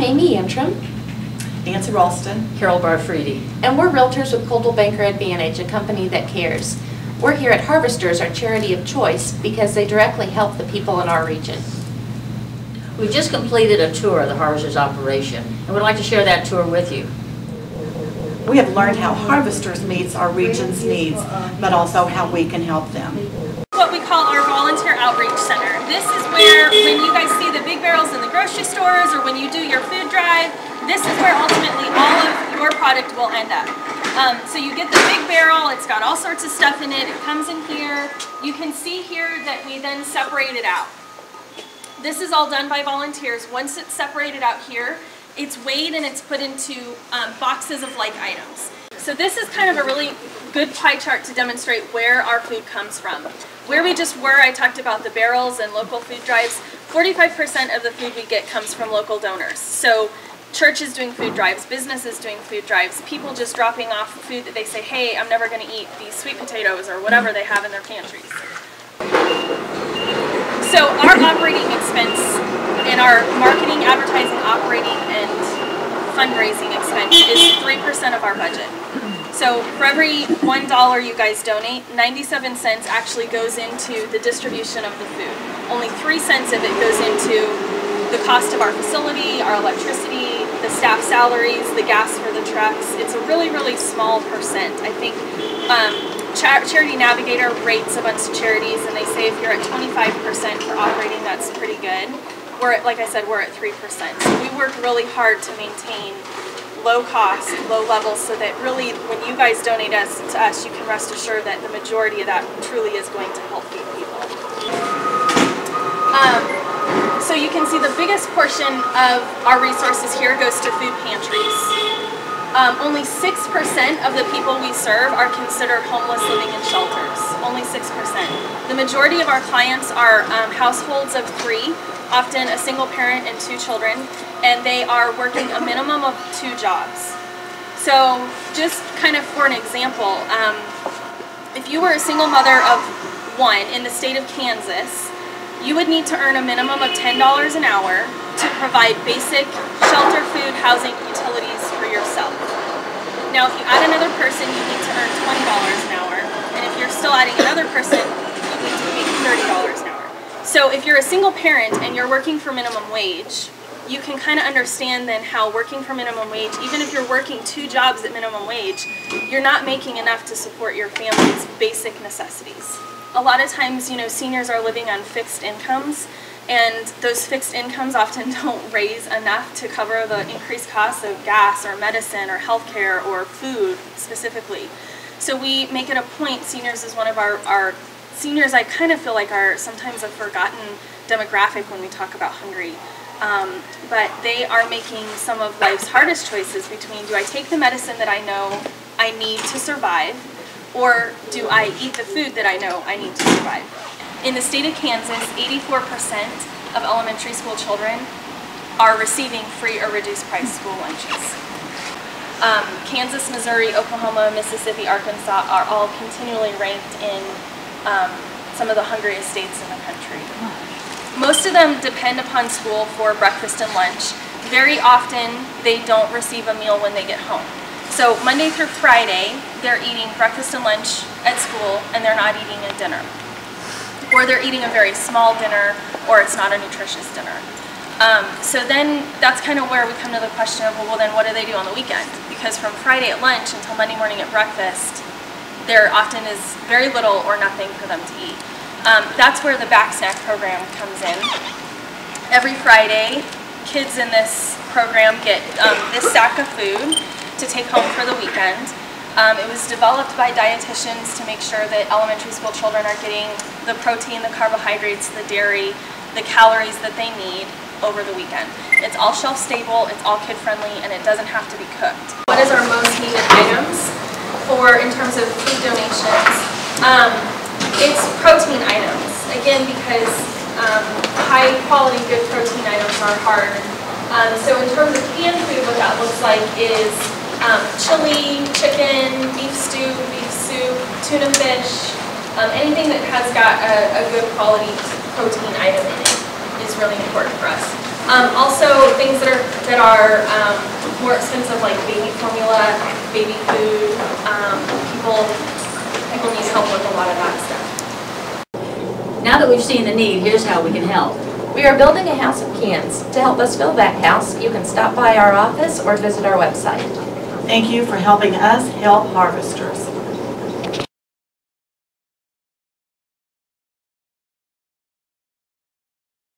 Amy Antrim. Nancy Ralston. Carol Barfredi. And we're realtors with Coldwell Banker Advantage, a company that cares. We're here at Harvesters, our charity of choice, because they directly help the people in our region. We just completed a tour of the Harvesters operation, and we'd like to share that tour with you. We have learned how Harvesters meets our region's needs, but also how we can help them. What we call our Volunteer Outreach Center. This is where, when you guys see the big barrels in the grocery stores or when you do your food drive, this is where ultimately all of your product will end up. So you get the big barrel, it's got all sorts of stuff in it, it comes in here. You can see here that we then separate it out. This is all done by volunteers. Once it's separated out here, it's weighed and it's put into boxes of like items. So this is kind of a really good pie chart to demonstrate where our food comes from. Where we just were, I talked about the barrels and local food drives. 45% of the food we get comes from local donors. So churches doing food drives, businesses doing food drives, people just dropping off food that they say, hey, I'm never going to eat these sweet potatoes or whatever they have in their pantries. So our operating expense and our marketing, advertising, operating, and fundraising expense is 3% of our budget. So for every $1 you guys donate, 97 cents actually goes into the distribution of the food. Only 3 cents of it goes into the cost of our facility, our electricity, the staff salaries, the gas for the trucks. It's a really, really small percent. I think Charity Navigator rates a bunch of charities and they say if you're at 25% for operating, that's pretty good. We're at, like I said, we're at 3%. So we work really hard to maintain low cost, low levels, so that really when you guys donate to us, you can rest assured that the majority of that truly is going to help feed people. So you can see the biggest portion of our resources here goes to food pantries. Only 6% of the people we serve are considered homeless living in shelters. Only 6%. The majority of our clients are households of 3, often a single parent and 2 children, and they are working a minimum of 2 jobs. So just kind of for an example, if you were a single mother of 1 in the state of Kansas, you would need to earn a minimum of $10 an hour to provide basic shelter, food, housing, utilities for yourself. Now if you add another person, you need to earn $20 an hour, and if you're still adding another person, you need to make $30 an hour. So if you're a single parent and you're working for minimum wage, you can kind of understand then how working for minimum wage, even if you're working 2 jobs at minimum wage, you're not making enough to support your family's basic necessities. A lot of times, you know, seniors are living on fixed incomes, and those fixed incomes often don't raise enough to cover the increased costs of gas or medicine or healthcare or food specifically. So we make it a point, seniors is one of our seniors I kind of feel like are sometimes a forgotten demographic when we talk about hungry. But they are making some of life's hardest choices between, do I take the medicine that I know I need to survive, or do I eat the food that I know I need to survive? In the state of Kansas, 84% of elementary school children are receiving free or reduced price school lunches. Kansas, Missouri, Oklahoma, Mississippi, Arkansas are all continually ranked in some of the hungriest states in the country. Most of them depend upon school for breakfast and lunch. Very often, they don't receive a meal when they get home. So Monday through Friday, they're eating breakfast and lunch at school, and they're not eating a dinner. Or they're eating a very small dinner, or it's not a nutritious dinner. So then that's kind of where we come to the question of, well then what do they do on the weekend? Because from Friday at lunch until Monday morning at breakfast, there often is very little or nothing for them to eat. That's where the back snack program comes in. Every Friday, kids in this program get this sack of food to take home for the weekend. It was developed by dietitians to make sure that elementary school children are getting the protein, the carbohydrates, the dairy, the calories that they need over the weekend. It's all shelf stable, it's all kid friendly, and it doesn't have to be cooked. What is our most needed items in terms of food donations? It's protein items. Again, because high quality, good protein items are hard. So in terms of canned food, what that looks like is chili, chicken, beef stew, beef soup, tuna fish, anything that has got a good quality protein item in it is really important for us. Also, things that are more expensive, like baby formula, baby food. People need help with a lot of that stuff. Now that we've seen the need, here's how we can help. We are building a house of cans. To help us fill that house, you can stop by our office or visit our website. Thank you for helping us help harvesters.